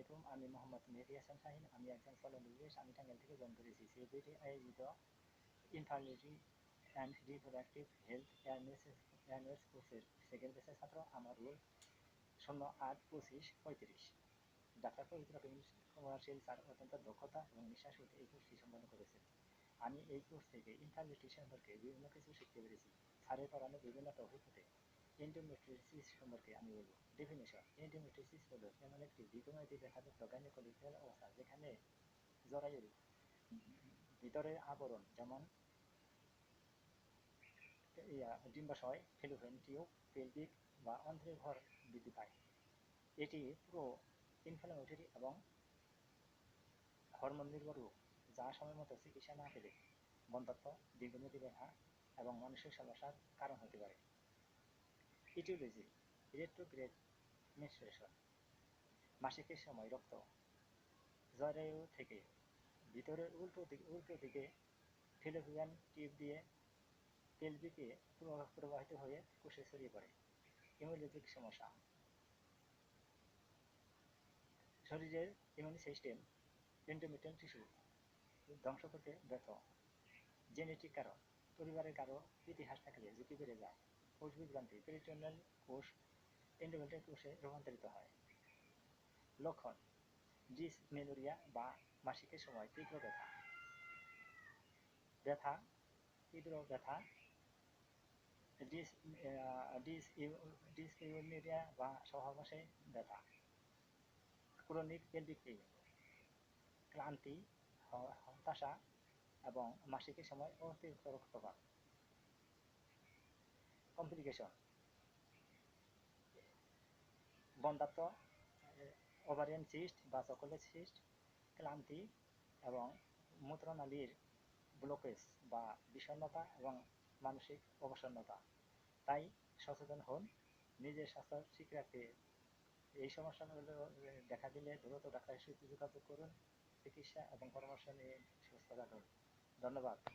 আলাইকুম, আমি মোহাম্মদ মেহেদী হাসান শাহিন। আমি একজন ফলোলিস্ট। আমি টাঙ্গাইল থেকে জয়েন করেছি। সিএবিটি আয়োজিত infertility and reproductive health awareness কোর্সের সেকেন্ড ব্যাচের ছাত্র। আমার রোল 08-25-35। ডাক্তার পবিত্র কমার্শিয়াল স্যার অত্যন্ত দক্ষতা এবং নিষ্ঠার সহিত এই কোর্সটি সম্পন্ন করেছেন। আমি এই কোর্স থেকে ইনফার্টিলিটি সম্পর্কে বিভিন্ন কিছু শিখতে পেরেছি। স্যারের পড়ানো বিভিন্ন টপিক হতে এন্ডোমেট্রিয়াসিস সম্পর্কে আমি বলব। ডেফিনেশন: এন্ডোমেট্রিয়াসিস হলো এমন একটি দীর্ঘমেয়াদী ব্যথাযুক্ত গাইনোকোলজিক্যাল অবস্থা যেখানে জরায়ুর ভিতরের আবরণ যেমন ডিম্বাশয়, ফেলোপিয়ান টিউব, পেলভিক বা অন্ত্রের ঘর বৃদ্ধি পায়। এটি পুরো ইনফ্লামেটরি এবং হরমোন নির্ভর রোগ, যা সময়মতো চিকিৎসা না পেলে বন্ধ্যাত্ব, দীর্ঘমেয়াদী ব্যথা এবং মানসিক সমস্যার কারণ হতে পারে। ইটিওলজি: রেট্রোগ্রেড মেনস্ট্রুয়েশন, মাসিকের সময় রক্ত জরায়ু থেকে ভিতরের উল্টো দিকে ফেলোপিয়ান টিউব দিয়ে পেলভিকে প্রবাহিত হয়ে কোষে ছড়িয়ে পড়ে। ইমিউনোলজিক সমস্যা: শরীরের ইমিউন সিস্টেম এন্ডোমেট্রিয়াল টিস্যু ধ্বংস করতে ব্যর্থ। জেনেটিক কারণ: পরিবারের কারো ইতিহাস থাকলে ঝুঁকি বেড়ে যায়। কোষ বিভ্রান্তি: পেরিটোনিয়াল কোষ এন্ডোমেট্রিয়াল কোষে রূপান্তরিত হয়। লক্ষণ: ডিসমেনোরিয়া বা মাসিকের সময় তীব্র ব্যথা, ডিসইউরিয়া বা সহবাসে ব্যথা। ক্রনিক পেলভিক পেইন, ক্লান্তি, হতাশা এবং মাসিকের সময় অতিরিক্ত রক্তপাত। কমপ্লিকেশন: বন্ধ্যাত্ব, ওভারিয়ান সিস্ট বা চকোলেট সিস্ট, ক্লান্তি এবং মূত্রনালীর ব্লকেজ বা বিষণ্ণতা এবং মানসিক অবসন্নতা। তাই সচেতন হন, নিজের স্বাস্থ্য ঠিক রাখতে এই সমস্যাগুলো দেখা দিলে দ্রুত ডাক্তারের সাথে যোগাযোগ করুন। চিকিৎসা এবং পরামর্শ নিয়ে সুস্থ থাকুন। ধন্যবাদ।